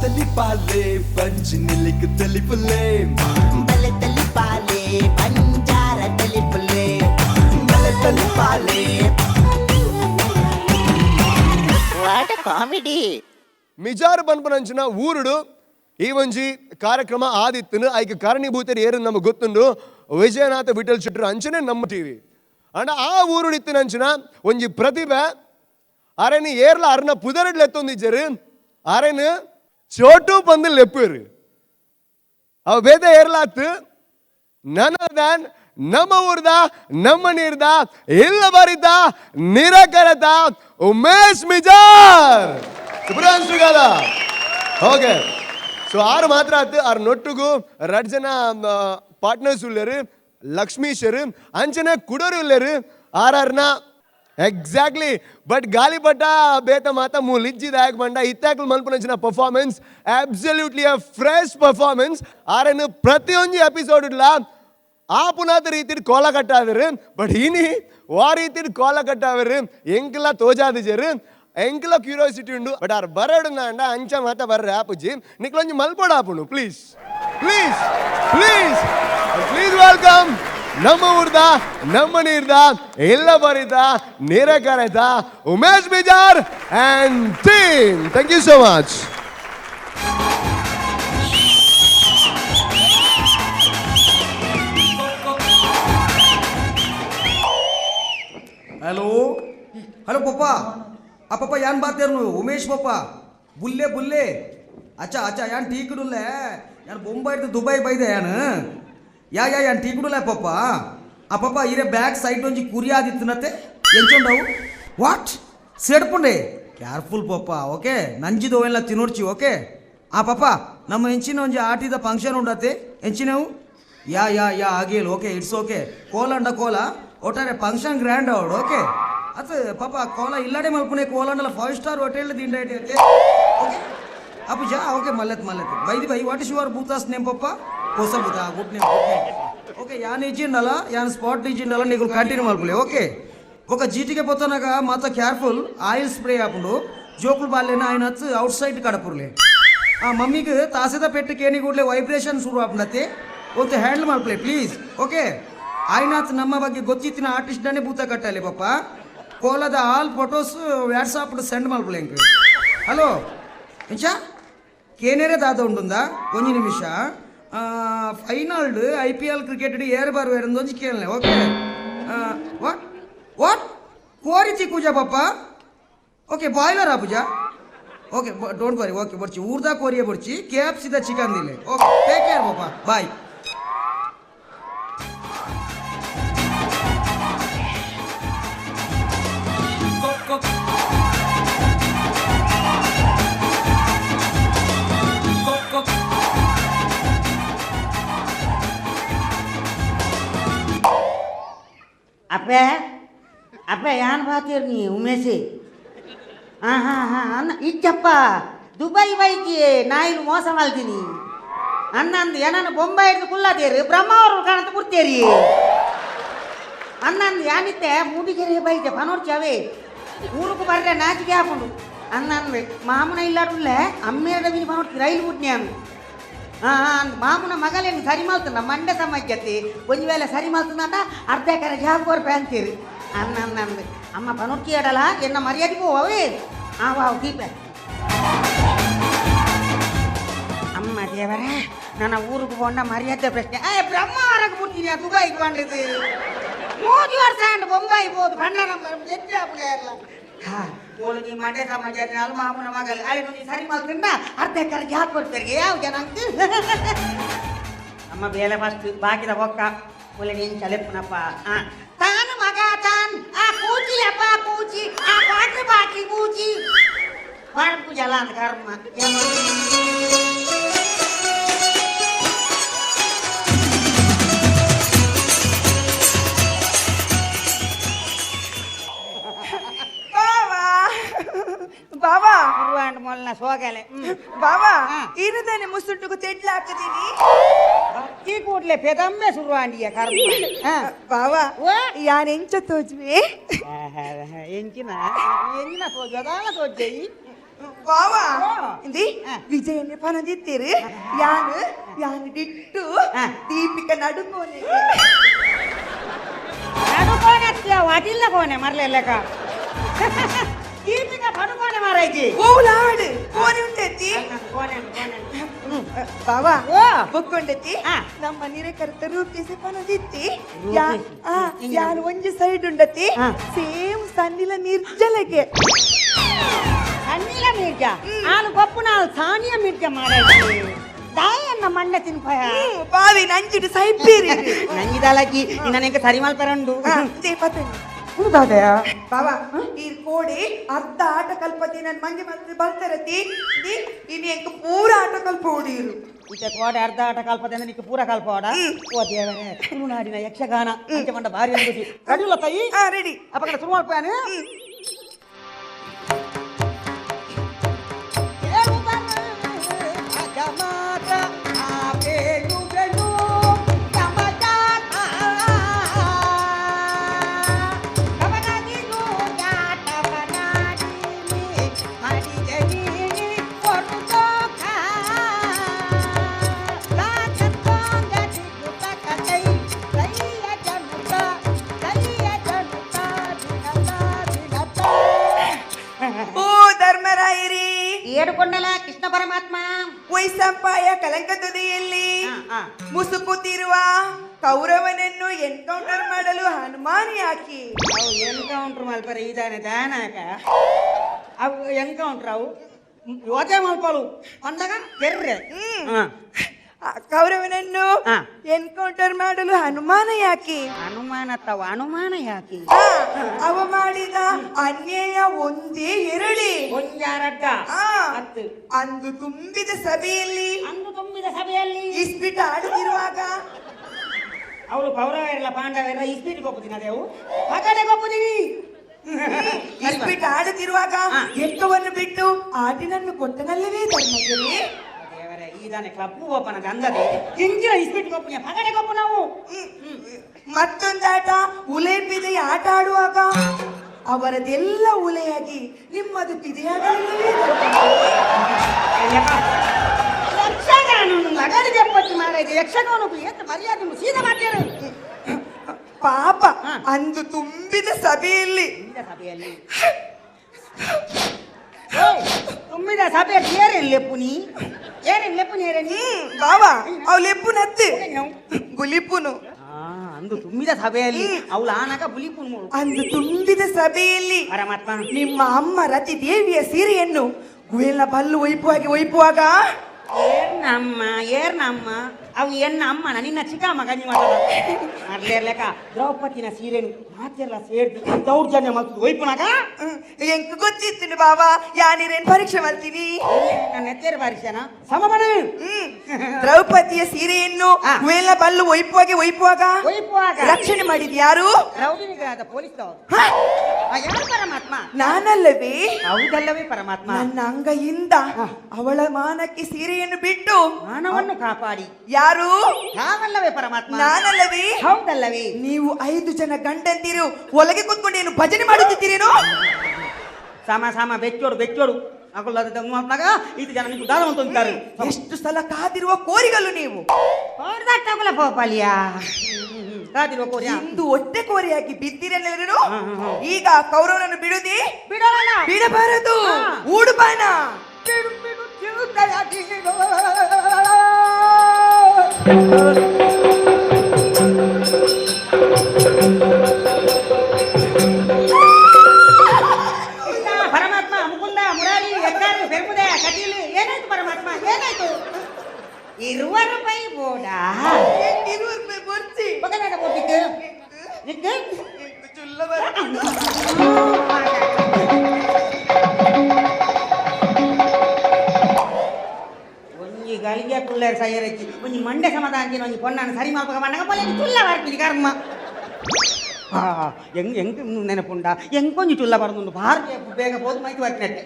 తలిపాలే పంచి నిలికి తలిపులే బలె తలిపాలే పంజార తలిపులే బలె తలిపాలే. వాట్ కాಮಿಡಿ. ಮಿಜಾರು ಪನ್ಪನಂಚಿನ ಊರುಡು ಈ ಒಂಜಿ ಕಾರ್ಯಕ್ರಮ ಆದಿತ್ತನು ಐಕೆ ಕಾರಣೀಭೂತರು ಏರು ನಮಗೆ ಗೊತ್ತುಂಡು ವಿಜಯನಾಥ ವಿಠಲ್ ಶೆಟ್ಟರು ಅಂಚನೆ ನಮ್ಮ ಟಿವಿ ಅಂಡ ಆ ಊರುಡು ಇತ್ತಿನಂಚಿನ ಒಂಜಿ ಪ್ರತಿಭೆ ಅರೆನು ಏರ್ಲ ಅರ್ನ ಪುದರಡ್ಲು ಎತ್ತೊಂದಿಜ್ಜರು ಅರೆನು ಚೋಟು ಪಂದು ಲೆಪ್ಪರು ಅವ ಬೇದ ಏರ್ಲಾತ್ ನನ್ನದಾನ್ ನಮ್ಮ ಊರ್ದ ನಮ್ಮ ನೀರ್ದ ಇಲ್ಲ ಬರಿತ ನಿರಕರತ ಉಮೇಶ್ ಮಿಜಾರ್ ಸುಬ್ರಾನ್ಸುಗಾಲ ಓಕೆ ಸೊ ಆರು ಮಾತ್ರ ಆಯ್ತು ಆರು ನೊಟ್ಟುಗು 2 ಜನ ಪಾರ್ಟ್ನರ್ಸ್ ಉಳ್ಳರು ಲಕ್ಷ್ಮೀಶರು ಅಂಚನೆ ಕುಡೋರು ಉಳ್ಳರು ಆರ್ನ ಎಕ್ಸಾಕ್ಟ್ಲಿ ಬಟ್ ಗಾಳಿಪಟ ಬೇತ ಮಾತ ಮೂಲಿಜ್ಜಿದಾಯಕ ಬಂಡ ಇತ್ತಾಕಲು ಮಲ್ಪನಂಚಿನ ಪರ್ಫಾರ್ಮೆನ್ಸ್ ಅಬ್ಸಲ್ಯೂಟ್ಲಿ ಅ ಫ್ರೆಶ್ ಪರ್ಫಾರ್ಮೆನ್ಸ್ ಆರನ್ನು ಪ್ರತಿಯೊಂದು ಎಪಿಸೋಡ್ ಇಲ್ಲ ಆ ಪುನಾದ ರೀತಿ ಕೋಲ ಕಟ್ಟಾದರು ಬಟ್ ಇನಿ ಆ ರೀತಿ ಕೋಲ ಕಟ್ಟಾವರು ಎಂಕಲ ತೋಜಾದಿಜರು ಎಂಕಲ ಕ್ಯೂರಿಯಾಸಿಟಿ ಉಂಡು ಬಟ್ ಆರು ಬರಡು ಅಂಡ ಅಂಚ ಮಾತ ಬರ್ರೆ ಆಪುಜಿ ನಿಕ್ಲೊಂಜಿ ಮಲ್ಪೋಡ ಆಪುಂಡು please please please please welcome ನಮ್ಮ ಊರ್ದ ನಮ್ಮ ನೀರ್ದ ಎಲ್ಲ ಬರಿದ ನಿರಕರತ Umesh Mijar and team. Thank you so much. Hello hello पप्पा पप्पा यान बात कर उमेश पप्पा बुल्ले बुल्ले अच्छा अच्छा यान ठीकडुल्ले यान बॉम्बे दुबई बैदे यान यान ठीकडुल्ले पप्पा पप्पा इरे बैक सैड नुंचि कुरी आदित्तनते ಎಂಚೊಂಡವು ವಾಟ್ ಸೇಡ್ಪುಂಡೆ ಕೇರ್ಫುಲ್ ಪಪ್ಪ ಓಕೆ ನಂಜಿದು ಎಲ್ಲ ತಿನ್ನೋಡ್ಚಿ ಓಕೆ ಪಪ್ಪ ನಮ್ಮ ಎಂಚಿನ ಒಂಜಿ ಆಟಿದ ಫಂಕ್ಷನ್ ಉಂಡತೆ ಎಂಚಿನವು ಯಾ ಆಗಿಲ್ಲ ಓಕೆ ಇಟ್ಸ್ ಓಕೆ ಕೋಲಂಡ ಕೋಲ ಒಟ್ಟಾರೆ ಫಂಕ್ಷನ್ ಗ್ರ್ಯಾಂಡ್ ಅವಡು ಓಕೆ ಅದು ಪಾಪ ಕೋಲ ಇಲ್ಲಡೆ ಮಲ್ಪುನೆ ಕೋಲಂಡಲ್ಲ 5 ಸ್ಟಾರ್ ಹೋಟೆಲ್ ದಿಂಡೈತೆ ಓಕೆ ಅಪ್ಪು ಜಾ ಓಕೆ ಮಲ್ಲತ್ ಬೈದಿ ಬೈ ವಾಟ್ ಇಸ್ ಯುವರ್ ಬೂತಾಸ್ ನೇಮ್ ಪಪ್ಪ ಹೊಸ ಬೂತಾ ಗುಡ್ ನೇಮ್ ఓకే యాన్ ఇచ్చిండాలా యాన్ స్పాట్ ఇచ్చిండాలా నీకు కంటిన్యూ మలుపులే ఓకే ఒక జీటికే పోతానాక మాతో కేర్ఫుల్ ఆయిల్ స్ప్రే ఆపుండు జోకులు బాలేనా ఆయన వచ్చి అవుట్ సైడ్ కడపుర్లే మమ్మీకి తాసేదా పెట్టి కేని కూడలే ವೈಬ್ರೇಷನ್ ಶುರು ಆಪುಂಡತೆ ಒಂದು ಹ್ಯಾಂಡಲ್ ಮಲ್ಪಲೆ ಪ್ಲೀಸ್ ಓಕೆ ఆయన ನಮ್ಮ ಬಗ್ಗೆ ಗೊತ್ತಿತ್ತಿನ ಆರ್ಟಿಸ್ಟ್ ಡನೇ ಬೂತ ಕಟ್ಟಲೆ ಪಾಪ ಕೋಲದ ಆಲ್ ಫೋಟೋಸ್ ವಾಟ್ಸಾಪ್ ಸೆಂಡ್ ಮಲ್ಪಲೆ ಇಂಕ ಹಲೋ ಇಂಚಾ ಕೇನೇರೆ ದಾದ ಉಂಡುಂದಾ ಒಂಜಿ ನಿಮಿಷ ಫೈನಲ್ IPL ಕ್ರಿಕೆಟ್ ಏರ್ ಬಾರ್ ಒಂಜಿ ಕೇಳನೆ ಓಕೆ ವಾಟ್ ವಾಟ್ ಕೋರಿ ಚಿಕ್ಕುಜಾ ಪಾಪ ಓಕೆ ಬಾಯ್ಲರ್ ಆಪುಜಾ ಓಕೆ ಡೋಂಟ್ ವರಿ ಓಕೆ ಬರ್ಚಿ ಊರ್ದಾ ಕೋರಿಯೇ ಬರ್ಚಿ KFCದ ಚಿಕನ್ ದಿಲೆ ಓಕೆ ಟೇಕ್ ಕೇರ್ ಪಾಪ ಬಾಯ್. ಅಪ್ಪ ಯಾನ್ ಬಾತೀರ್ ನೀ ಉಮೇಶಿ ಅನ್ನ ಇಜ್ಜಪ್ಪ ದುಬೈ ಬೈಕಿ ನಾ ಇಲ್ಲಿ ಮೋಸ ಮಾಡ್ತೀನಿ ಅನ್ನಂದು ಏನನ್ನು ಬೊಂಬೈ ಹಿಡಿದು ಕುಲ್ಲಾದೇರಿ ಬ್ರಹ್ಮಾವರು ಕಾಣಂತ ಕೂರ್ತೇರಿ ಅನ್ನಂದು ಯಾನಿತ್ತೆ ಮೂಡಿಗೆರೆ ಬೈತೆ ಪನೋರ್ಚವೇ ಊರಿಗೆ ಬರ್ರೆ ನಾಚಿಕೆ ಹಾಕೊಂಡು ಅನ್ನಂದು ಮಾಮನ ಇಲ್ಲಾಡುಲ್ಲೇ ಅಮ್ಮೇರ ಬಿನಿ ಪನೋರ್ತಿ ರೈಲು ಬಿಟ್ನಿ ಅನ್ನು ಮಾಮನ ಮಗಲೇನು ಸರಿ ಮಾಡ್ತಾನ ಮಂಡೆ ಸಮಾಜತಿ ಒಂದು ವೇಳೆ ಸರಿ ಮಾಡ್ತಾನಂತ ಅರ್ಧ ಎಕರೆ ಜಾಬ್ ಅಂತೀರಿ ಅನ್ನಂದು ಅಮ್ಮ ಪನೋರ್ತಿ ಆಡಲ್ಲ ಎನ್ನ ಮರ್ಯಾದೆಗೂ ಅವೇ ವಾವ್ ದೀಪೆ ಅಮ್ಮ ದೇವರೇ ನನ್ನ ಊರಿಗೆ ಬಂದ ಮರ್ಯಾದೆ ಪ್ರಶ್ನೆ ಬ್ರಹ್ಮ ಹೊರಗೆ ಬಿಡ್ತೀನಿ ದುಬೈಗೆ ಬಂದಿದ್ದು 3 ವರ್ಷ ಅಂಡ್ ಬೊಂಬೈ ಹೋದು ಬಣ್ಣ ಎಲ್ಲ ಹೋಳಿಗೆ ಮಂಡ್ಯ ಸಮಾಜ ಅಲ್ಲಿ ಮಾಮನ ಮಗಲ್ಲಿ ಅಲ್ಲಿ ನೀ ಸರಿ ಮಾಡ್ತಿಂದ ಅರ್ಧ ಎಕರೆ ಜಾಬ್ ಕೊಡ್ತಾರೆ ಯಾವ ಜನ ಅಂತ ಅಮ್ಮ ಬೇಲೆ ಫಸ್ಟ್ ಬಾಕಿದ ಹೊಕ್ಕ ಒಳ್ಳೆ ನೀನು ಚಲೆಪ್ಪನಪ್ಪ ತಾನು ಮಗ ತಾನ್ ಕೂಚಿ ಅಪ್ಪ ಕೂಚಿ ಬಾಟ್ರಿ ಬಾಕಿ ಕೂಚಿ ಮಾಡಿ ಪೂಜೆ ಅಲ್ಲ ಅಂತ ಕರ್ಮ బావా మొన్న సోగలే బావా ఈయనదాన్ని ముస్తుంటుకు తెడ్లు ಹಾಕದೀನಿ ಭಕ್ತಿ ಕೂಡ್ಲೆ ಪೆದಮ್ಮೆ ಸುರುವಾಂಡಿಯ ಕರ್ಮ ಬಾವಾ ಯಾನ್ ಎಂಚ ತೋಜ್ವೆ ಎಂಚಿನ ತೋಜು ಅದಾನ ತೋಜಿ ಬಾವಾ ಓ. ಇಂದಿ ವಿಜಯನ್ನೇ ಪನದಿತ್ತೀರಿ ಯಾನು ದಿಟ್ಟು ದೀಪಿಕ ನಡುಕೋನೆ పడుకోనే వాటిల్ల కోనే మరలేక దీపిక పడుకోనే మారైకి ఓలాడు కోని ఉండేತಿ కోనే ಬಾವಾ ಓ. ಬೊಕ್ಕೊಂಡತಿ ಆ. ನಮ್ಮ ನೀರೇ ಕರ್ತ ರೂಪಿಸಿ ಪನದಿತ್ತಿ ಯಾನು ಒಂಜಿ ಸೈಡ್ ఉండತಿ ಆ. ಸೇಮ್ ಸನ್ನಿಲ ನಿರ್ಜಲಗೆ అన్నిల మీర్జా ఆలు గొప్ప నాలు సానియ మీర్జా మారైకి దాయన్న మండ తినిపోయ ಬಾವಿ ನಂಜಿಡು ಸೈಪೀರಿ ನಂಗಿದಲಗಿ ಇನ್ನ ನಿಂಗೆ ಸರಿ ಮಲ್ಪರಂಡು ಬಾವಾ ಈ ಕೋಡಿ ಅರ್ಧ ಆಟ ಕಲ್ಪತಿ ನನ್ ಮಂಗೆ ಮತ್ತೆ ಬರ್ತಾರತಿ ಇನ್ನು ಎಂಕ ಪೂರ ಆಟ ಕಲ್ಪ ಹೊಡೀರು ಇತ್ತೆ ಕೋಡೆ ಅರ್ಧ ಆಟ ಕಲ್ಪದಿಂದ ನಿಕ್ಕೆ ಪೂರ ಕಲ್ಪೋಡ ಓ ದೇವರೇ ತುಳುನಾಡಿನ ಯಕ್ಷಗಾನ ಅಂಚೆ ಮಂಡ ಭಾರಿ ಅಂದುಸಿ ರೆಡಿಲ್ಲ ತಾಯಿ ರೆಡಿ ಅಪ್ಪಕಡೆ ಶುರು ಮಾಡ್ಪಾನೆ ಓ ಧರ್ಮರಾಯರಿ ಏಡುಕೊಂಡಲ ಕೃಷ್ಣ ಪರಮಾತ್ಮ ವೈಸಂಪಾಯ ಕಲಂಕ ತುದಿಯಲ್ಲಿ ಮುಸುಕುತ್ತಿರುವ ಕೌರವನನ್ನು ಎನ್ಕೌಂಟರ್ ಮಾಡಲು ಹನುಮಾನ್ ಯಾಕೆ ಅವು ಎನ್ಕೌಂಟರ್ ಮಲ್ಪರೆ ಇದಾನೆ ದಾನಕ ಅವು ಎನ್ಕೌಂಟರ್ ಅವು ಯೋಚನೆ ಮಲ್ಪಲು ಅಂದಾಗ ಕೆರ್ರೆ ಆ ಕೌರವನನ್ನು ಎನ್ಕೌಂಟರ್ ಮಾಡಲು ಹನುಮಾನ ಯಾಕೆ ಅನುಮಾನ ಯಾಕೆ ಅವ ಮಾಡಿದ ಅನ್ಯಾಯ ಒಂದೇ ಎರಳಿ ಒಂಜಾರಡ್ಡ ಹತ್ತು ಅಂದು ತುಂಬಿದ ಸಭೆಯಲ್ಲಿ ಅಂದು ತುಂಬಿದ ಸಭೆಯಲ್ಲಿ ಇಸ್ಪಿಟ್ ಆಡುತ್ತಿರುವಾಗ ಅವಳು ಕೌರವರೆಲ್ಲ ಪಾಂಡವರೆಲ್ಲ ಇಸ್ಪೀಟ್ ಗೊಪ್ಪುದಿನ ಅದೇವು ಪಗಡೆ ಗೊಪ್ಪುದಿನಿ ಇಸ್ಪಿಟ್ ಆಡುತ್ತಿರುವಾಗ ಎತ್ತವನ್ನು ಬಿಟ್ಟು ಆಟಿನನ್ನು ಕೊಟ್ಟನಲ್ಲವೇ ಧರ್ಮಗಿರಿ ದೇವರೇ ಈದಾನೆ ಕ್ಲಬ್ ಓಪನ್ ಅಂದದೆ ಹಿಂಗಿನ ಇಸ್ಪೀಟ್ ಗೊಪ್ಪುನ ಪಗಡೆ ಗೊಪ್ಪು ನಾವು ಮತ್ತೊಂದಾಟ ಉಲೆ ಪಿದೆ ಆಟ ಆಡುವಾಗ ಅವರದೆಲ್ಲ ಉಲೆಯಾಗಿ ನಿಮ್ಮದು ಪಿದೆಯಾಗಲಿಲ್ಲವೇ ಯಕ್ಷಗಾನ ನಗಡಿ ದೆಪ್ಪಟ್ಟು ಮಾರೈತೆ ಯಕ್ಷಗಾನಕ್ಕೂ ಎಷ್ಟು ಮರ್ಯಾದೆ ಸೀದಾ ಮಾಡ್ತಾರೆ ಪಾಪ ಅಂದು ತುಂಬಿದ ಸಭೆಯಲ್ಲಿ ಸಭೆಯಲ್ಲಿ ತುಂಬಿದ ಸಭೆ ಏರೇನು ಲೆಪ್ಪುನಿ ಏನೇನು ಲೆಪ್ಪುನಿ ಏರೇನಿ ಬಾವಾ ಅವ್ ಲೆಪ್ಪುನತ್ತು ಬುಲಿಪುನು ಅಂದು ತುಂಬಿದ ಸಭೆಯಲ್ಲಿ ಅವಳು ಆನಕ ಬುಲಿಪುನ್ ಮೂಳು ಅಂದು ತುಂಬಿದ ಸಭೆಯಲ್ಲಿ ಪರಮಾತ್ಮ ನಿಮ್ಮ ಅಮ್ಮ ರತಿ ದೇವಿಯ ಸೀರೆಯನ್ನು ಗುಯೆಲ್ಲ ಬಲ್ಲು ಒಯ್ಪುವಾಗ ಏರ್ನಮ್ಮ ಅವು ಎನ್ನ ಅಮ್ಮನ ನಿನ್ನ ಚಿಕ್ಕ ಮಗನಿ ಮಾಡ್ಲೇರ್ಲೆಕ್ಕ ದ್ರೌಪದಿನ ಸೀರೆನು ಮಾತೆಲ್ಲ ಸೇರ್ತಿ ದೌರ್ಜನ್ಯ ಮತ್ತು ಒಯ್ಪುನಾಗ ಎಂಕ ಗೊತ್ತಿತ್ತು ಬಾಬಾ ಯಾನಿರೇನ್ ಪರೀಕ್ಷೆ ಮಾಡ್ತೀನಿ ನನ್ನ ಎತ್ತೇರು ಬಾರಿಸನ ಸಮಬಣ ದ್ರೌಪದಿಯ ಸೀರೆಯನ್ನು ಗುಯೆಲ್ಲ ಬಲ್ಲು ಒಯ್ಪುವಾಗ ರಕ್ಷಣೆ ಮಾಡಿದ್ ಯಾರು ರೌಡಿನಿಗಾದ ಪೊಲೀಸ್ ಯಾರು ಪರಮಾತ್ಮ ನಾನಲ್ಲವೇ ಹೌದಲ್ಲವೇ ಪರಮಾತ್ಮ ನನ್ನ ಅಂಗೈಯಿಂದ ಅವಳ ಮಾನಕ್ಕೆ ಸೀರೆಯನ್ನು ಬಿಟ್ಟು ಮಾನವನ್ನು ಕಾಪಾಡಿ ಯಾರು ನಾವಲ್ಲವೇ ಪರಮಾತ್ಮ ನಾನಲ್ಲವೇ ಹೌದಲ್ಲವೇ ನೀವು 5 ಜನ ಗಂಡಂದಿರು ಒಳಗೆ ಕೂತ್ಕೊಂಡು ಏನು ಭಜನೆ ಮಾಡುತ್ತಿದ್ದೀರೇನೋ ಸಮ ಬೆಚ್ಚೋಡು ಅಗೊಳ್ಳದಾಗ ಇದು ಜನ ನೀವು ದಾನವಂತ ಅಂತಾರೆ ಎಷ್ಟು ಸಲ ಕಾದಿರುವ ಕೋರಿಗಲ್ಲು ನೀವು ಹೊರದಾಟಗಳ ಪೋಪಲಿಯಾ ಕಾದಿರುವ ಕೋರಿಯ ಇಂದು ಹೊಟ್ಟೆ ಕೋರಿಯಾಗಿ ಬಿದ್ದಿರಲಿರು ಈಗ ಕೌರವನನ್ನು ಬಿಡುದಿ ಬಿಡೋಣ ಬಿಡಬಾರದು ಊಡುಬಾನ ಪರಮಾತ್ಮ ಮುಕುಂದ ಮುರಾರಿ ಹೆದ್ದಾರಿ ಬೆಂಬುದೆ ಕಟೀಲು ಏನಾಯ್ತು ಪರಮಾತ್ಮ ಏನಾಯ್ತು 20 ರೂಪಾಯಿ ಬೋಡ 20 ರೂಪಾಯಿ ಬರ್ತಿ ಬಗನಾಗ ಬೋಟಿದ್ದು ನಿಕ್ಕೆ ಚುಲ್ಲ ಬರ ಒಂಜಿ ಗಳಿಗೆ ಕುಳ್ಳೇರ್ ಸೈಯರಚ್ಚಿ ಒಂಜಿ ಮಂಡೆ ಸಮಾಧಾನ ಒಂಜಿ ಪೊಣ್ಣನ ಸರಿ ಮಾಪಕ ಮಣ್ಣಗ ಪೊಲೆ ಚುಲ್ಲ ಬರ್ಪಿದಿ ಕರ್ಮ ಎಂಗ್ ನೆನಪುಂಡ ಎಂಕೊಂಜಿ ಚುಲ್ಲ ಬರದು ಭಾರಿ ಬೇಗ ಹೋದ್ ಮೈತು ಬರ್ತಿನಟ್ಟೆ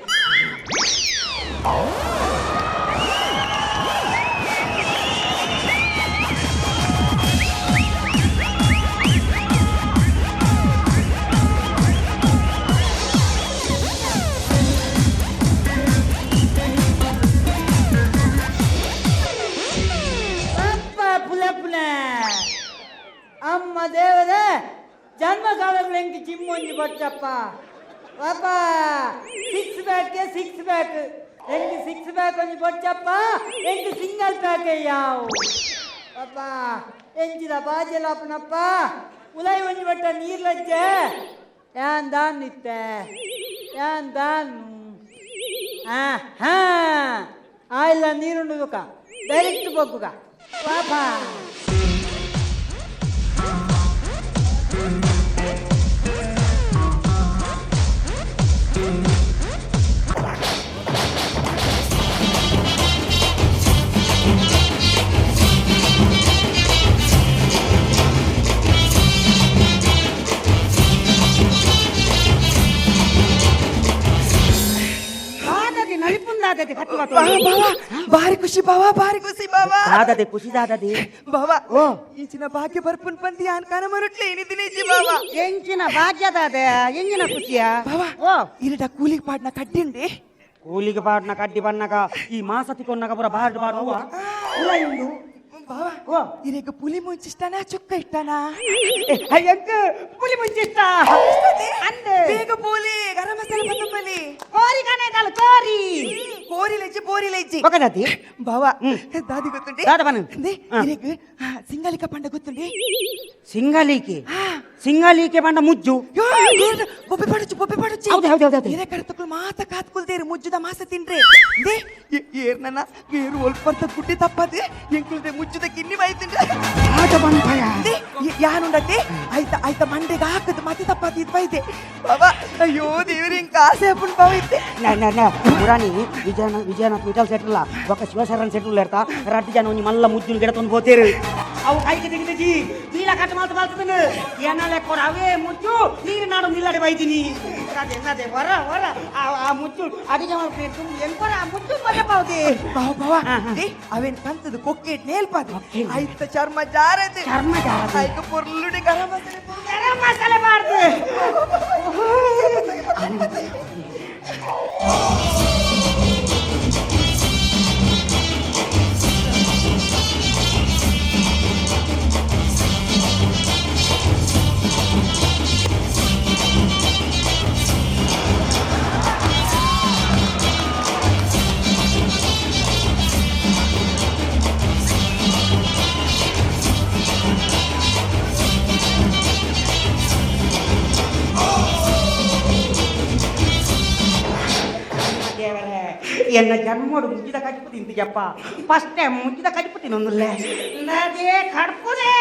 ಕೊಚ್ಚಪ್ಪ ಪಾಪ 6 ಪ್ಯಾಕ್ಗೆ 6 ಪ್ಯಾಕ್ ಎಂಟು 6 ಪ್ಯಾಕ್ ಒಂದು ಕೊಚ್ಚಪ್ಪ 8 ಸಿಂಗಲ್ ಪ್ಯಾಕ್ ಯಾವ ಪಾಪ ಎಂಚಿದ ಬಾಜಲಪ್ಪನಪ್ಪ ಉಲೈ ಒಂದು ಬಟ್ಟ ನೀರ್ಲಜ್ಜೆ ಯಾನ್ ದಾನ್ ನಿತ್ತೆ ಯಾನ್ ದಾನ್ ಹಾ ಆಯಿಲ್ಲ ನೀರುಂಡುದುಕ ಡೈರೆಕ್ಟ್ ಬಗ್ಗುಗ ಪಾಪ ಭಾರಿ ಖುಷಿ ಬಾವಾ ಭಾರಿ ಖುಷಿ ಬಾವಾ దాదది ఖుషి దాదది బావా ఓ ఇచ్చిన భాగ్య బర్పున్ పంతి ఆన్ కానమరుట్లే నిదినేసి బావా ఎంచిన బాధ్యత ఎంచిన ఖుషియా బావా ఓ ఇరట కూలికి పాడిన కట్టిండి కూలికి పాడిన కడ్డి పన్నాక ఈ మాసతి కొన్నాక పుర బాడు నువ్వా బావా ఓ ఇరేక పులి ముంచిస్తానా చుక్క ఇస్తానా అయ్యంకు పులి ముంచిస్తా అందే ಬೇಗ ಪೋಲಿ ಗರಂ ಮಸಾಲೆ ಬಂದಮ್ಮಲ್ಲಿ కోరి కనే కాలు కోరి పోరి లేచి ఒక దాది బావా దాది గుర్తుండి దాద పను ఇరేక సింగలిక పండుగ గుర్తుండి సింగలికి పండ ముజ్జు ಬೊಬ್ಬೆ ಪಡಚು ಹೌದು ಇರೇ ಕರ್ತಕುಲು ಮಾತ ಕಾತ್ಕೊಳ್ತೇರಿ ಮುಜ್ಜುದ ಮಾಸ ತಿನ್ರಿ ದೇ ಏರ್ನನ ಏರು ಒಲ್ಪರ್ತ ಗುಡ್ಡಿ ತಪ್ಪದೆ ಎಂಕುಲ್ದೆ ಮುಜ್ಜುದ ಕಿನ್ನಿ ಬೈತಿಂಡ ಆಟ ಬಂದಯ ದೇ ಯಾನುಂಡತೆ ಆಯ್ತ ಮಂಡೆಗ ಹಾಕದು ಮತ್ತೆ ತಪ್ಪದಿ ಇದು ಬೈದೆ ಬಾಬಾ ಅಯ್ಯೋ ದೇವರೇ ಇಂಕ ಆಸೆ ಅಪ್ಪನ್ ಬಾವ ಇತ್ತೆ పురాని విజయనాథ్ విఠల్ సెటిల్ ఒక శివశరణ్ సెటిల్ లేడతా రడ్డి జనం మళ్ళా ముద్దులు గిడతోని పోతేరు అవు కైకి దిగి నీళ్ళ కట్ట మాల్త మాల్తుంది ఎన్నాళ్ళు ఎక్కువ అవే ముచ్చు నీరు నాడు నిల్లడి బయటిని ఎన్నదే వర ఆ ముచ్చు అడిగే ఎన్కొర ఆ ముచ్చు పడపోతే ಬಾವ ದೇ ಅವೇನ್ ಕಂತದು ಕೊಕ್ಕೆಟ್ ನೇಲ್ಪಾದ ಆಯ್ತ ಚರ್ಮ ಜಾರದೆ ಆಯ್ಕ ಪೊರ್ಲುಡಿ ಗರಂ ಮಸಾಲೆ ಮಾಡ್ದೆ ಎನ್ನ ಜನ್ಮೋಡು ಮುಚ್ಚಿದ ಕಡುಪು ತಿಂತು ಜಪ್ಪ ಫಸ್ಟ್ ಟೈಮ್ ಮುಚ್ಚಿದ ಕಡುಪು ತಿನ್ನೊಂದಿಲ್ಲ ನದೇ ಕಡುಪುದೇ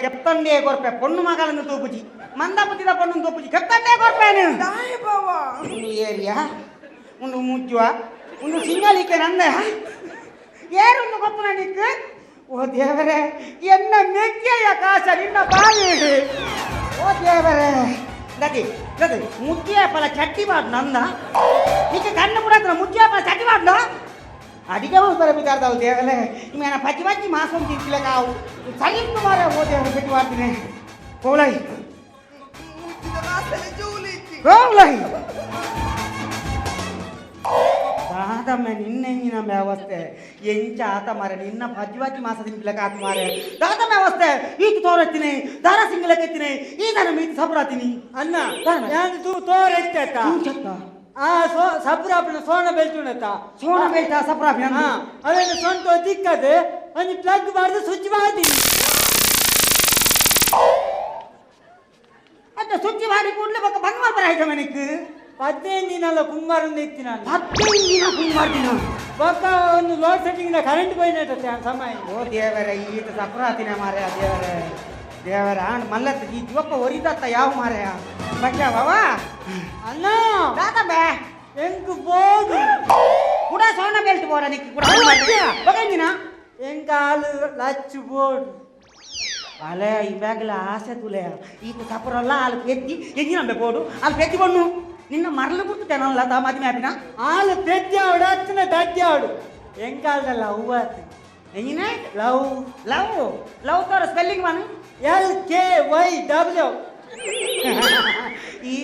చెప్తండే కొరపే పొన్ను మగాలను తోపుచి మందపుతిద పొన్ను తోపుచి చెప్తండే కొరపేను ದಾಯ್ ಬಾವ ಏರಿಯಾ ಒಂದು ಮುಜ್ಜುವ ಒಂದು ಸಿಂಗಲಿಕ್ಕೆ ನಂದ ಏರುಂದು ಗೊತ್ತುನ ನಿಕ್ಕು ಓ ದೇವರೇ ಎನ್ನ ಮೆಕ್ಕೆಯ ಕಾಸ ನಿನ್ನ ಬಾವಿ ಓ ದೇವರೇ ಗತಿ ಮುಜ್ಜೇಪಲ ಚಟ್ಟಿ ಮಾಡು ನಂದ నీకు కన్ను పురాతన ముజ్జేపల చట్టి మాడు అడిగే పరమితార్థాలు దేవలే ఈమె పచ్చి మాసం తీసులే కావు సరిగ్గు మారే ఓ దేవుడు పెట్టి వాటినే పోలై ಮುಚ್ಚಿದ ಮಾಸಲೆ ಜೂಲಿಚ್ಚಿ పోలై దాదమ్మ నిన్న వ్యవస్థೆ ಎಂಚಾತ ಮಾರೆ ನಿನ್ನ ಪಜ್ಜಿ ಮಾಸ ತಿಂಪಿಲಕ ಆತ ಮಾರೆ దాదమ్మ వ్యవಸ್ಥೆ ಈತ ತೋರೆತ್ತಿನಿ ದಾರ ಸಿಂಗಲಕ್ಕೆತ್ತಿನಿ ಈ ದನ ಮೀತಿ ಸಬ್ರಾತಿನಿ ಅನ್ನ ಯಾನ್ ತೂ ತೋರೆತ್ತ ಆ ಸಬ್ರಾಪಿನ ಸೋನ ಬೆಲ್ಚುಣತ್ತ ಸೋನ ಬೆಲ್ಟ ಸಬ್ರಾಪಿನ ಅದೇನು ಸೊಂಟ ದಿಕ್ಕದೆ ಒಂದು ಪ್ಲಗ್ ಮಾಡಿದ್ರೆ ಸ್ವಿಚ್ ಮಾಡ್ತೀನಿ ಅದ ಸ್ವಿಚ್ ಮಾಡಿ ಕೂಡಲೇ ಬಂದ್ ಮಾಡ್ತಾರೆ ಆಯ್ತು ಮನೆಗೆ 15 ದಿನ ಕುಂಬಾರನ್ನು ಎತ್ತಿ ನಾನು 15 ದಿನ ಕುಂಬಾರ್ದಿನ ಪಕ್ಕ ಒಂದು ಲೋಡ್ ಸೆಟ್ಟಿಂಗ್ ಕರೆಂಟ್ ಹೋಯ್ನೈತೆ ಸಮಯ ಓ ದೇವರೇ ಈತ ಸಪ್ರಾತಿನ ಮಾರ್ಯ ದೇವರ ಮಲ್ಲತ್ತ ಈ ಜೀವಪ್ಪ ಒರಿದತ್ತ ಯಾವ ಮಾರ್ಯ ಬಗ್ಗ ಬಾವ ಅಣ್ಣ దాదమ్మ ಎಂಕು ಬೋದು ಕೂಡ ಸೋನ ಬೆಲ್ಟ್ ಬೋರ ನಿಕ್ಕಿ ಕೂಡ ಬಗಂದಿನ ಎಂಕಾಲು ಲಚ್ಚು ಬೋದು ಅಲೆ ಈ ಬ್ಯಾಗ್ಲ ಆಸೆ ತುಲೆ ಈತ ಸಪರಲ್ಲ ಅಲ್ಲಿ పెద్ది ఎంగిన పోడు ಅಲ್ಲಿ పెద్ది బొన్ను నిన్న మరలు పుట్టుతానಲ್ಲ తామాది మ్యాపిన ఆలు పెద్దావిడ వచ్చిన దద్దావిడు ఎంకాలదಲ್ಲ ಹೂವಾತಿ ಎಂಗಿನ ಲವ್ ಲವ್ ತೋರ ಸ್ಪೆಲ್ಲಿಂಗ್ ಮಾನು LKYW ಈ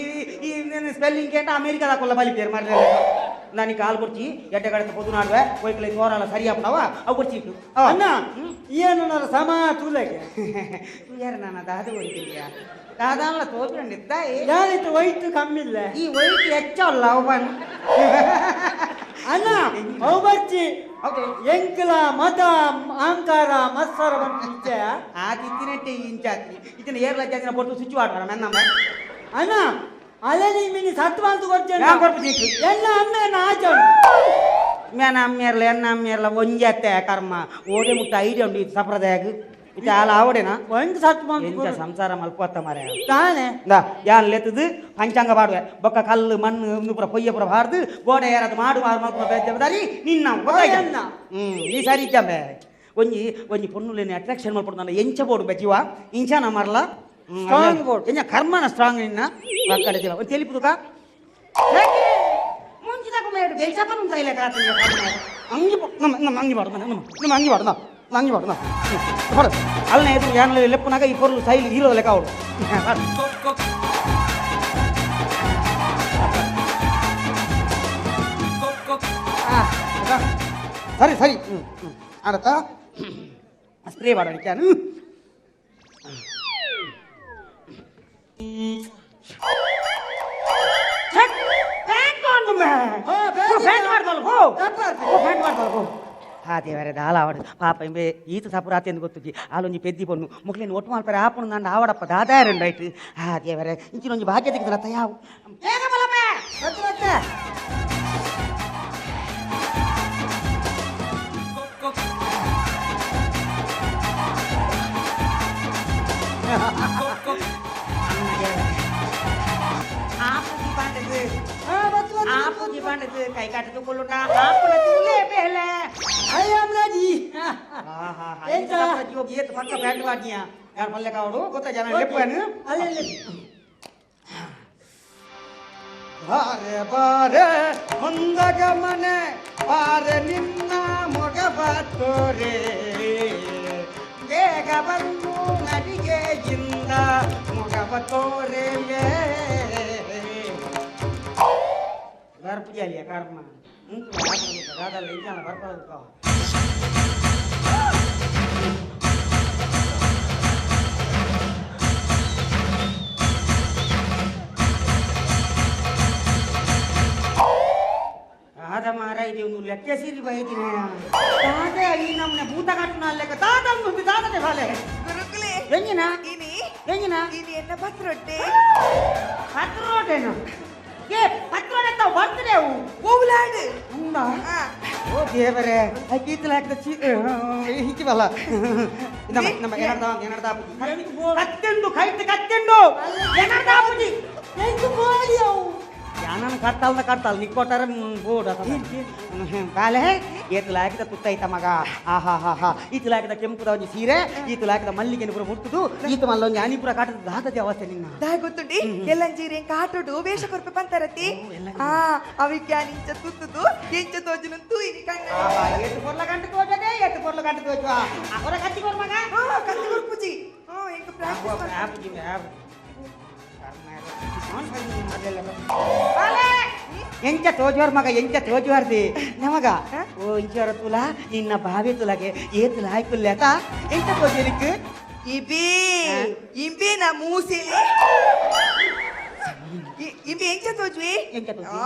ಸ್ಪೆಲ್ಲಿಂಗ್ ಕೇಟ ಅಮೆರಿಕದ ಕೊಲ್ಲ ಬಲಿ ಪೇರು ಮಾಡಿದ್ರೆ ನಾನು ಕಾಲು ಕೊಡ್ಚಿ ಎಡ್ಡೆ ಕಡೆ ಪೊದು ನಾಡುವೆ ಒಯ್ಕಲೆ ತೋರಲ್ಲ ಸರಿಯಾಪನವ ಅವು ಕೊಡ್ಚಿಟ್ಟು ಅಣ್ಣ ಏನು ನನ್ನ ಸಮ ತುಲೆಗೆ ಯಾರು ನಾನು ದಾದ ಹೊಡಿತೀಯ ದಾದಲ್ಲ ತೋರ್ಕೊಂಡಿದ್ದ ಯಾರಿತ್ತು ವೈಟ್ ಕಮ್ಮಿಲ್ಲ ಈ ವೈಟ್ ಹೆಚ್ಚಲ್ಲ ಅವನ್ ಅಣ್ಣ ಅವು ಬರ್ಚಿ ಓಕೆ ಎಂಕಲ ಮತ ಅಹಂಕಾರ ಮತ್ಸರ ಬಂದ ಆ ತಿತ್ತಿನಟ್ಟೆ ಇಂಚಾತಿ ಇದನ್ನ ಏರ್ಲ ಜಾತಿನ ಪೊಟ್ಟು ಸ್ವಿಚ್ ಆಡ್ತಾರ ನನ್ನ ಅಣ್ಣ ಅಲೆ ನಿಮ್ಮಿನಿ ಸತ್ತು ಮಾತು ಕೊಡ್ತೇನೆ ಯಾ ಕೊಡ್ಬೇಕು ಎಲ್ಲ ಅಮ್ಮೇನ ಆಚರಣೆ ಮೇನ ಅಮ್ಮೇರ್ಲ ಎನ್ನ ಅಮ್ಮೇರ್ಲ ಒಂಜತ್ತೆ ಕರ್ಮ ಓಡೆ ಮುಟ್ಟ ಐಡಿಯಾ ಉಂಟು ಇದು ಸಂಪ್ರದಾಯಕ್ಕೆ ಇದು ಹಾಲು ಆವಡೇನಾ ಒಂದು ಸತ್ತು ಮಾತು ಎಂಚ ಸಂಸಾರ ಮಲ್ಪತ್ತ ಮಾರ ತಾನೆ ಯಾನ್ ಲೆತ್ತದು ಪಂಚಾಂಗ ಬಾಡುವೆ ಬೊಕ್ಕ ಕಲ್ಲು ಮಣ್ಣು ಒಂದು ಪುರ ಪೊಯ್ಯ ಪುರ ಬಾರ್ದು ಗೋಡೆ ಯಾರದು ಮಾಡು ಬೇಜಾರಿ ನಿನ್ನ ನೀ ಸರಿ ಇದ್ದಾವೆ ಒಂಜಿ ಒಂಜಿ ಪೊಣ್ಣುಲೇನೆ ಅಟ್ರಾಕ್ಷನ್ ಮಾಡ್ಬಿಟ್ಟು ನಾನು ಎಂಚ ಬೋಡು ಬೆಜಿವ ಇಂಚಾನ ಮರಲ ಸ್ಟ್ರಾಂಗ್ ಬೋರ್ಡ್ ಎಂಚ ಕರ್ಮನ ಸ್ಟ್ರಾಂಗ್ ನಿನ್ನ ಕಡೆ ಜೀವ ಒಂದು ತಿಳಿಪುದುಕ ಮುಂಚಿದಾಗ ಮೇಡು ಬೆಲ್ಸಪ್ಪನ ಉಂಟ ಇಲ್ಲ ಕಾತಿಲ್ಲ ಅಂಗಿ ನಮ್ಮ ಅಂಗಿ ಮಾಡು ನಮ್ಮ ಅಂಗಿ ಮಾಡು ಅಂಗಿ ಮಾಡು ಹೊರ ಅಲ್ಲೇ ಎದುರು ಯಾನ ಲೆಪ್ಪನಾಗ ಈ ಪೊರ್ಲು ಸೈಲ್ ಹೀರೋ ಲೆಕ್ಕ ಅವಳು ಸರಿ ಸರಿ ಆಡತ್ತಾ ಸ್ಪ್ರೇ ಮಾಡೋಣ ದೇವರೇ ದಾಲ ಆವಡು ಪಾಪ ಎಂಬೆ ಈತ ಸಪುರಾತಿ ಎಂದು ಗೊತ್ತುಜಿ ಆಲೊಂಜಿ ಪೆದ್ದಿ ಪೊಣ್ಣು ಮುಕ್ಲೇನು ಒಟ್ಟು ಮಾಡ್ತಾರೆ ಆಪಣ್ಣು ನಂಡು ಆವಡಪ್ಪ ದಾದಾರನ್ ರೈಟ್ ದೇವರೇ ಇಂಚಿನೊಂಜಿ ಭಾಗ್ಯ ತೆಗೆದ ಯಾವು ಆಪುಜಿ ಪಾಂಡದು ಕೈ ಕಾಟದು ಕೊಳ್ಳುಂಡ ಆಪುನ ತೂಲೆ ಬೇಲೆ ಐ ಆಮ್ ರೆಡಿ ಏತ್ ಪಕ್ಕ ಬ್ಯಾಂಡ್ ವಾಡ್ನಿಯಾ ಯಾರು ಪಲ್ಲೆ ಕಾವಡು ಗೊತ್ತಾ ಜನ ಲೆಪ್ಪನು ಅಲ್ಲೇ ಬಾರೆ ಬಾರೆ ಹೊಂದಗ ಮನೆ ಬಾರೆ ನಿನ್ನ ಮೊಗ ಬಾತೋರೆ ಬೇಗ ಬಂದು ನಡಿಗೆಯಿಂದ ಮೊಗ ಬತ್ತೋರೆ ಗರ್ಭಜಾಲಿಯ ಕರ್ಮ ಅದಲ್ಲ ಇಂಜಾನ ಬರ್ಕೊಳ್ಳೋದು ಆದ ಮಾರ ಇದು ಒಂದು ಲೆಕ್ಕ ಸೀರಿ ಬೈದಿನ ತಾತ ಈ ನಮ್ಮನೆ ಭೂತ ಕಟ್ಟನ ಲೆಕ್ಕ ತಾತ ಒಂದು ತಾತದೆ ಬಾಲೆ ಗುರುಕುಲೆ ಎಂಜಿನ ಇನಿ ಎಂಜಿನ ಇನಿ ಎನ್ನ ಪತ್ರೊಟ್ಟೆ ಪತ್ರೋಟೇನು ಏ ಪತ್ರೋಟ ಬರ್ತದೆ ಅವು ಓವ್ಲಾಡು ಉಂಡ ಓ ದೇವರೇ ಗೀತಲ ಹಿಕ್ಕಿವಲ್ಲ ನಮ್ಮ ಏನರ್ದ ಕತ್ತೆಂಡು ಕೈಟ್ ಕತ್ತೆಂಡು ಏನರ್ದ ಪೂಜಿ ಎಂಕು ಬೋಡಿ ಅವು ಯಾನನ ಕಟ್ಟಾಲ್ ನೀ ಕೊಟ್ಟಾರ ಬೋಡ ಬಾಲೆ ಏತುಲ ಹಾಕಿದ ತುತ್ತೈತ ಮಗ ಆಹಾ ಹಾ ಹಾ ಈತುಲ ಹಾಕಿದ ಕೆಂಪುದ ಒಂಜಿ ಸೀರೆ ಈತುಲ ಹಾಕಿದ ಮಲ್ಲಿಗೆ ಪುರ ಮುಟ್ಟುದು ಈತ ಮಲ್ಲ ಒಂಜಿ ಆನಿಪುರ ಕಾಟದ ದಾದದ ಅವಸ್ಥೆ ನಿನ್ನ ದಾ ಗೊತ್ತುಂಡಿ ಎಲ್ಲಂಜೀರಿ ಕಾಟುಡು ವೇಷ ಕೊರ್ಪೆ ಪಂತರತಿ ಅವಿಕ್ಕೆ ಇಂಚ ತುತ್ತುದು ಎಂಚ ತೋಜುನಂತೂ ಇನಿ ಕಣ್ಣ ಏತು ಪೊರ್ಲ ಗಂಟು ತೋಜದೆ ಏತು ಪೊರ್ಲ ಗಂಟು ತೋಜುವ ಅವರ ಕತ್ತಿ ಕೊರ್ ಮಗ ಕತ್ತಿ ಕೊರ್ಪುಜಿ ಎಂಕ ಪ್ರಾಕ್ಟೀಸ್ ಎಂಚ ತೋಜುವಾರ ಮಗ ಎಂಚ ತೋಜುವಾರ್ದಿ ನಮಗ ಓ ಇಂಚರ ತುಲ ನಿನ್ನ ಭಾವಿ ತುಲಗೆ ಏ ತುಲ ಆಯ್ಕುಲ್ಲೇತ ಎಂಚ ತೋಜಲಿಕ್ ಇಂಬಿ ನಾ ಮೂಸಿಲಿ ಇಂಬಿ ಎಂಚ ತೋಜುವಿ ಎಂಚ ತೋಜಿ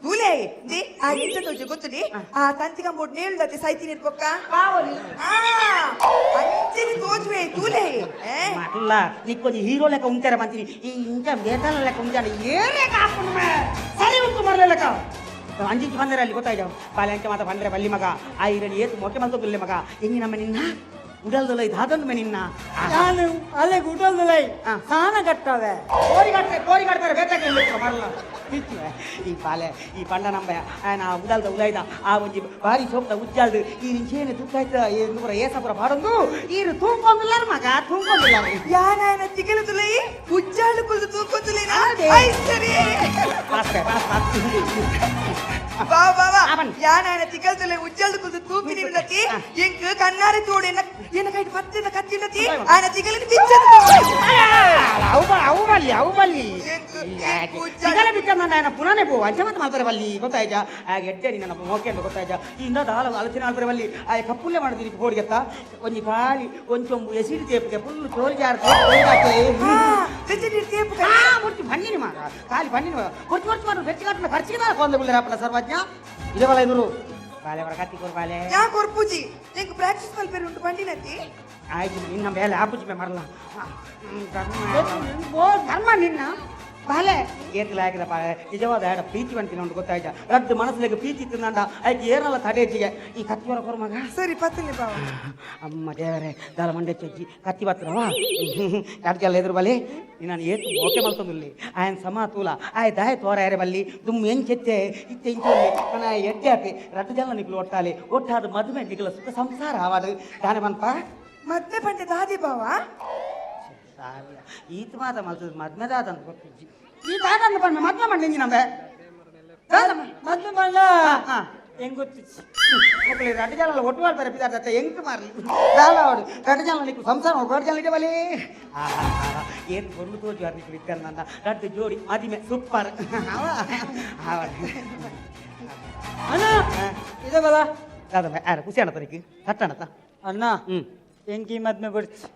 ತೂಲೆ ಜಿ ಆ ಎಂಚ ತೋಜು ಗೊತ್ತುಡಿ ಆ ತಂತಿಗ ಬೋಟ್ ನೇಳ್ದತೆ ಸೈತಿನಿ ಪೊಕ್ಕ ಪಾವಲಿ ಅಂಚಿನಿ ತೋಜುವೆ ತೂಲೆ ಮಲ್ಲ ನಿಕ್ಕೊಂದು ಹೀರೋ ಲೆಕ್ಕ ಉಂಟಾರ ಬಂತೀನಿ ಈ ಇಂಚ ಬೇಟಲ್ ಲೆಕ್ಕ ಉಂಟಾಡ ಏನೇ ಕಾಪುಣ ಸರಿ ಉಂಟು ಮರಲೆ ಲೆಕ್ಕ ಅಂಜಿಂಚು ಬಂದರೆ ಅಲ್ಲಿ ಗೊತ್ತಾಯ್ತು ಬಾಲೆ ಅಂಚ ಮಾತ ಬಂದರೆ ಬಲ್ಲಿ ಮಗ ಆ ಇರಲಿ ಏತು ಮೊಕ್ಕೆ ಮಲ್ತೋದಿಲ್ಲ ಮಗ ಹೆಂಗಿ ನಮ್ಮ ನಿನ್ನ ಉಡಲ್ದಲ್ಲ ಇದು ಹಾದೊಂದು ಮೆ ನಿನ್ನ ನಾನು ಅಲ್ಲೇ ಗುಡಲ್ದಲ್ಲ ಸ್ನಾನ ಕಟ್ಟವೆ ಕೋರಿ ಕಟ್ತಾರೆ ಬೇಕಾಗಿ ಮರಲ್ಲ ಈ ಪಾಲೆ ಈ ಪಂಡ ನಂಬ ನಾ ಉಡಲ್ದ ಉಲಾಯ್ದ ಆ ಒಂಜಿ ಬಾರಿ ಸೋಪ್ತ ಉಜ್ಜಾಲ್ದು ಈ ರಿಂಚೇನೆ ತುತ್ತಾಯ್ತ ನೂರ ಏಸಪುರ ಪಾಡೊಂದು ಈರು ತೂಕೊಂದಿಲ್ಲ ಮಗ ತೂಕೊಂದಿಲ್ಲ ಯಾನ ಚಿಕನ ತುಲೈ ಉಜ್ಜಾಳು ಕುಲ್ದು ತೂಕೊಂದುಲೇನಾ ಐ ಸರಿ ಬಾ ಯಾನ ಚಿಕನ ತುಲೈ ಉಜ್ಜಾಳು ಕುಲ್ದು ತೂಪಿ ನಿನ್ನತಿ ಎಂಕ ಕಣ್ಣಾರೆ ತೋಡೆ ಎನ್ನ ಕೈ ఆయన పత్రిన కచ్చినది ఆయన దిగలిని పిచ్చను ಅವು ಬಲ್ಲಿ ಸಿಗಲ ಬಿಚ್ಚಂದ ఆయన ಪುನಃ ಪೋ ಅಂಚಮಂತ ಮಾಡ್ತಾರೆ ಬಲ್ಲಿ ಗೊತ್ತಾಯ್ತಾ ಎಡ್ಡೆ ನನ್ನ ಮೋಕೆ ಅಂತ ಗೊತ್ತಾಯ್ತಾ ಇಂದ ದಾಳ ಆಲೋಚನೆ ಮಾಡ್ತಾರೆ ಬಲ್ಲಿ ಆ ಕಪ್ಪುಲ್ಲೆ ಮಾಡಿದ್ರಿ ಕೋಡಿಗೆತ್ತ ಒಂಜಿ ಕಾಲಿ ಒಂಚೊಂಬು ಎಸಿಡಿ ತೇಪಿಗೆ ಫುಲ್ ಚೋಲಿ ಮುರ್ಚಿ ಬನ್ನಿನಿ ಮಾಡ ಕಾಲಿ ಬನ್ನಿನಿ ಮುರ್ಚಿ ಮಾಡು ಬೆಚ್ಚಿ ಕಟ್ಟಿನ ಖರ್ಚಿಗೆ ಕೊಂದ ಬಿಡ್ತಾರೆ ಅಪ್ಪನ ಸರ್ವಜ್ಞ ಇದೇ ಬಲ ಇದ್ರು ಬಾಲೆ ಅವರ ಕತ್ತಿ ಕೊರು ಬಾಲೆ ಯಾಕೆ ಒರ್ಪೂಜಿ ನಿಂಗೆ ಪ್ರಾಕ್ಟೀಸ್ ಮಲ್ಪೇರು ಉಂಟು ಬಂಡಿನತಿ ಆಯ್ತು ನಿನ್ನ ಮೇಲೆ ಆಪುಜಿ ಮರಲ್ಲ ಧರ್ಮ ನಿನ್ನ ಬಾಲೆ ಏರ್ಲಾಗಿದ ನಿಜವಾದ ಪ್ರೀತಿ ಬಂತೀನಿ ಉಂಟು ಗೊತ್ತಾಯ್ತಾ ರದ್ದು ಮನಸ್ಸಿಗೆ ಪ್ರೀತಿ ಇತ್ತಿಂದ ಆಯ್ಕೆ ಏನಲ್ಲ ತಡೆಚಿಗೆ ಈ ಕತ್ತಿ ಹೊರ ಕೊರ ಮಗ ಸರಿ ಪತ್ತಲಿ ಬಾವ ಅಮ್ಮ ದೇವರೇ ದಾಲ ಮಂಡೆ ಚಜ್ಜಿ ಕತ್ತಿ ಬತ್ತರವ ಅದಕ್ಕೆಲ್ಲ ಎದುರು ಬಲ್ಲಿ ನಾನು ಏತು ಓಕೆ ಮಲ್ತೊಂದಿಲ್ಲಿ ಆಯನ ಸಮತೂಲ ಆಯ್ ದಾಯ ತೋರ ಯಾರೇ ಬಲ್ಲಿ ದುಮ್ಮು ಎಂಚೆತ್ತೆ ಇತ್ತೆ ಇಂಚಲ್ಲಿ ನನ್ನ ಎಡ್ಡೆ ಹಾಕಿ ರದ್ದು ಜನ ನಿಗ್ಲು ಒಟ್ಟಾಲಿ ಒಟ್ಟಾದ ಮದುವೆ ನಿಗ್ಲ ಸುಖ ಸಂಸಾರ ಆವಾದ ದಾನೆ ಮನ್ಪ ಮದ್ವೆ ಬಂಡೆ ದಾದಿ ಬಾವ ಈತ ಮಾತ ಮಲ್ತದ ಮದ್ಮೆ ದಾದ ಅಂತ ಗೊತ್ತಿಜ್ಜಿ ಈ ದಾದ ಬಂದ ಮದ್ಮೆ ಮಾಡಿ ನಮ್ಗೆ ಮದ್ವೆ ಮಾಡ ಹೆಂಗ್ ಗೊತ್ತಿಚ್ಚಿ ಮಕ್ಕಳು ರಡ್ಡು ಜನ ಒಟ್ಟು ಮಾಡ್ತಾರೆ ಪಿದಾರ್ಥ ಹೆಂಗ್ ಮಾರ್ಲಿ ದಾಲ ಅವಡು ರಡ್ಡು ಜನ ನಿಕ್ಕು ಸಂಸಾರ ಒಟ್ಟು ಜನ ಬಲಿ ಏನು ಕೊಡ್ಲು ತೋಜು ಅರ್ನಿಕ್ಕು ಇಕ್ಕಂದ ರಡ್ಡು ಜೋಡಿ ಮದಿಮೆ ಸೂಪರ್ ಅಣ್ಣ ಇದೆ ಬಲ ದಾದ ಯಾರ ಖುಷಿ ಅಣ್ಣ ತನಿಖೆ ಕಟ್ಟಣತ ಅಣ್ಣ ಎಂಕಿ ಮದ್ಮೆ ಬರ್ಚಿ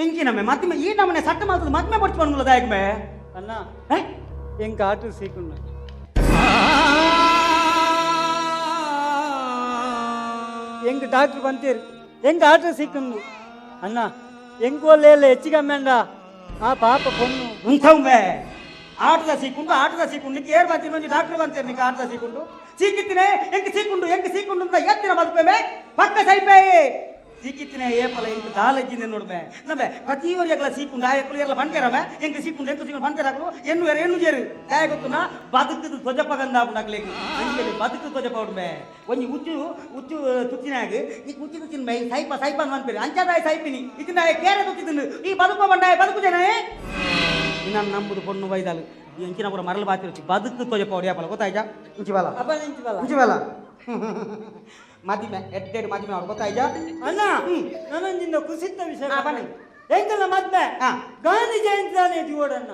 ಎಂಕಿ ನಮ್ಮೆ ಮದ್ಮೆ ಈ ನಮ್ಮನೆ ಸಟ್ಟ ಮಾಡ್ತದೆ ಮದ್ಮೆ ಬರ್ಚ್ಕೊಂಡು ದಾಯಕಮೆ ಅಣ್ಣ ಎಂಕ ಆಟೋ ಸೀಕೊಂಡು ಎಂಗ್ ಡಾಕ್ಟರ್ ಬಂತೀರಿ ಎಂಗ್ ಆಟೋ ಸಿಕ್ಕಂಡು ಅಣ್ಣ ಎಂಗ್ ಒಳ್ಳೆ ಹೆಚ್ಚಿಗೆ ಅಮ್ಮೇಂಡ ಆ ಪಾಪ ಪೊಣ್ಣು ಉಂಟೊಮ್ಮೆ ಆಟದ ಸೀಕೊಂಡು ನಿಕ್ಕೆ ಏರ್ ಬಂತೀನಿ ಒಂದು ಡಾಕ್ಟರ್ ಬಂತೀರಿ ನಿಕ್ಕೆ ಆಟದ ಸೀಕೊಂಡು ಸೀಕಿತ್ತಿನೇ ಎಂಕ ಸೀಕೊಂಡು ಅಂತ ಎತ್ತಿನ ಬದುಕೇಮೆ ಪಕ್ಕ ಸೈಪೇ ಸೀಕಿತ್ತಿನೇ ಏಪಲ ಎಂಕ ದಾಲಜ್ಜಿಂದ ನೋಡ್ಮೆ ನಮ್ಮೆ ಪ್ರತಿಯವರಿಗೆಲ್ಲ ಸೀಕೊಂಡು ಆಯಕ್ಕಳು ಎಲ್ಲ ಬಂಕೇರಮೆ ಎಂಕ ಸೀಕೊಂಡು ಬಂಕೇರಾಕಲು ಎನ್ನು ಬೇರೆ ಎನ್ನು ಜೇರು ದಾಯ ಗೊತ್ತುನ ಬದುಕದು ಧ್ವಜಪಗಂದ ಆಗ್ಬಿಡಾಕ್ಲೇಕು ಅಂಕಲಿ ಬದುಕು ಧ್ವಜಪ ಉಡ್ಮೆ ಒಂಜಿ ಉಚ್ಚು ತುಚ್ಚಿನಾಗ ಈ ಉಚ್ಚು ತುಚ್ಚಿನ ಮೈ ಸೈಪ ಅನ್ಪೇರಿ ಅಂಚಾದಾಯ ಸೈಪಿನಿ ಇದನ್ನ ಕೇರೆ ತುಚ್ಚಿದ್ದು ಈ ಬದುಕು ಬಂಡಾಯ ಬದುಕು ಜನ ನಾನು ನಂಬುದು ಪೊಣ್ಣು ಬೈದಾಲು ಎಂಚಿನ ಪುರ ಮರಳು ಬಾತಿರುಚಿ ಬದುಕು ತೋಜಪ್ಪ ಹೊಡಿಯಪ್ಪಲ್ಲ ಗೊತ್ತಾಯ್ತಾ ಇಂಚಿಬಲ ಅಪ್ಪ ಇಂಚಿಬಲ ಮದಿಮೆ ಎಡ್ಡೆಡು ಮದಿಮೆ ಅವ್ರು ಗೊತ್ತಾಯ್ತಾ ಅಣ್ಣ ನನ್ನೊಂದಿನ ಕುಸಿತ ವಿಷಯ ಬನ್ನಿ ಎಂಕಲ್ಲ ಮದ್ಮೆ ಗಾಂಧಿ ಜಯಂತಿ ತಾನೇ ಜೋಡಣ್ಣ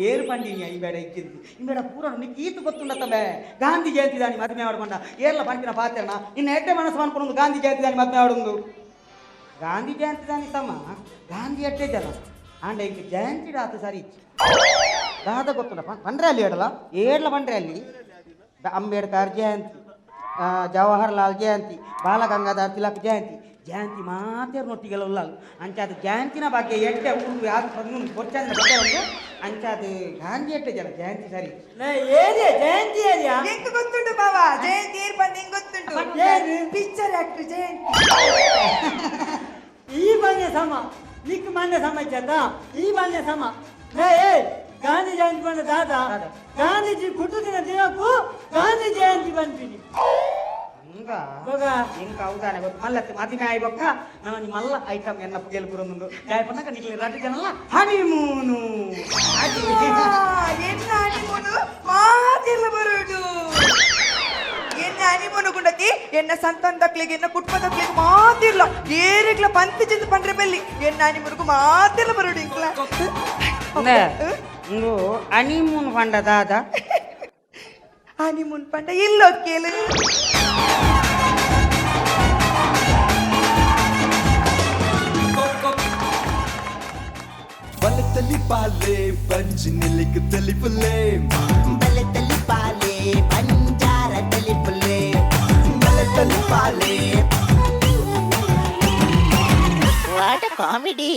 ಏರು ಪಂಡಿನಿ ಈ ಬೇಡ ಇಕ್ಕಿದ್ದು ಈ ಬೇಡ ಪೂರ ನಿಕ್ಕೆ ಈತು ಗೊತ್ತುಂಡತ್ತಂಬೆ ಗಾಂಧಿ ಜಯಂತಿ ದಾನಿ ಮದುವೆ ಆಡ್ಕೊಂಡ ಏರ್ಲ ಪಂಡಿನ ಪಾತ್ರನ ಇನ್ನು ಎಡ್ಡೆ ಮನಸ್ಸು ಅನ್ಕೊಂಡು ಗಾಂಧಿ ಜಯಂತಿ ದಾನಿ ಮದುವೆ ಆಡೊಂದು ಗಾಂಧಿ ಜಯಂತಿ ದಾನಿ ತಮ್ಮ ಗಾಂಧಿ ಎಡ್ಡೆ ಜನ ಆಂಡ ಇಂಕ ಜಯಂತಿ ರಾತು ಸರಿ ದಾದ ಗೊತ್ತುಂಡ ಪಂಡ್ರೆ ಅಲ್ಲಿ ಏಡಲ್ಲ ಏಡ್ಲ ಪಂಡ್ರೆ ಅಲ್ಲಿ ಅಂಬೇಡ್ಕರ್ ಜಯಂತಿ ಜವಾಹರ್ಲಾಲ್ ಜಯಂತಿ ಬಾಲಗಂಗಾಧರ್ ತಿಲಕ್ ಜಯಂತಿ ಮಾತೇರ್ನೊಟ್ಟಿಗೆಲ್ಲ ಉಳ್ಳಾಲು ಅಂಚಾದ ಜಯಂತಿನ ಬಗ್ಗೆ ಎಡ್ಡೆ ಊರು ಯಾರು ಪದ್ಮೂರು ಕೊಚ್ಚಂದ ಬಗ್ಗೆ ಒಂದು ಅಂಚಾದ ಗಾಂಧಿ ಎಡ್ಡೆ ಜನ ಜಯಂತಿ ಸರಿ ಏರಿಯಾ ಜಯಂತಿ ಏರಿಯಾ ಎಂಕ ಗೊತ್ತುಂಟು ಬಾವ ಜಯಂತಿ ಏರ್ ಬಂದು ಹೆಂಗ್ ಗೊತ್ತುಂಟು ಪಿಕ್ಚರ್ ಆಕ್ಟರ್ ಜಯಂತಿ ಈ ಬಂದೆ ಸಮ ನಿಕ್ ಮಂಡೆ ಸಮ ಇಚ್ಚದ ಈ ಬಂದೆ ಸಮ ಗಾಂಧಿ ಜಯಂತಿ ಬಂದ ದಾದ ಗಾಂಧೀಜಿ ಹುಟ್ಟುದಿನ ದಿನಕ್ಕೂ ಗಾಂಧಿ ಜಯಂತಿ ಬಂತೀನಿ ఇంకా అవుతానే మళ్ళీ మదిమే అయిపోక నన్ను మళ్ళీ ఐటమ్ ఎన్న గెలుపురుందు లేకపోతే నీకు రద్దు జనల హనీమూను ಎನ್ನ ಹನಿಮೂನು ಮಾತಿಲ್ಲ ಬರುಡು ಎನ್ನ ಹನಿಮೂನು ಗುಂಡತಿ ಎನ್ನ ಸಂತಾನದಕ್ಲಿಗೆ ಎನ್ನ ಕುಟುಂಬದಕ್ಲಿಗೆ ಮಾತಿಲ್ಲ ಏರಿಗ್ಲ ಪಂತಿ ಚಿಂತ ಪಂಡ್ರೆ ಬೆಲ್ಲಿ ಎನ್ನ ಹನಿಮೂನುಗು ಮಾತಿಲ್ಲ ಬರುಡು ಇಂಕ್ಲ నువ్వు హనీమూన్ పండ దాదా ಹನಿಮೂನ್ ಪಂಡ ಇಲ್ಲೋ ಕೇಳು ಬಲತಲಿ ಪಾಲೆ ಪಂಚ್ ನಿಲಿಕ್ ತಲಿಪುಲೆ ಬಲತಲಿ ಪಾಲೆ ಪಂಜಾರ ತಲಿಪುಲೆ ಬಲತಲಿ ಪಾಲೆ ವಾಟ್ ಕಾಮಿಡಿ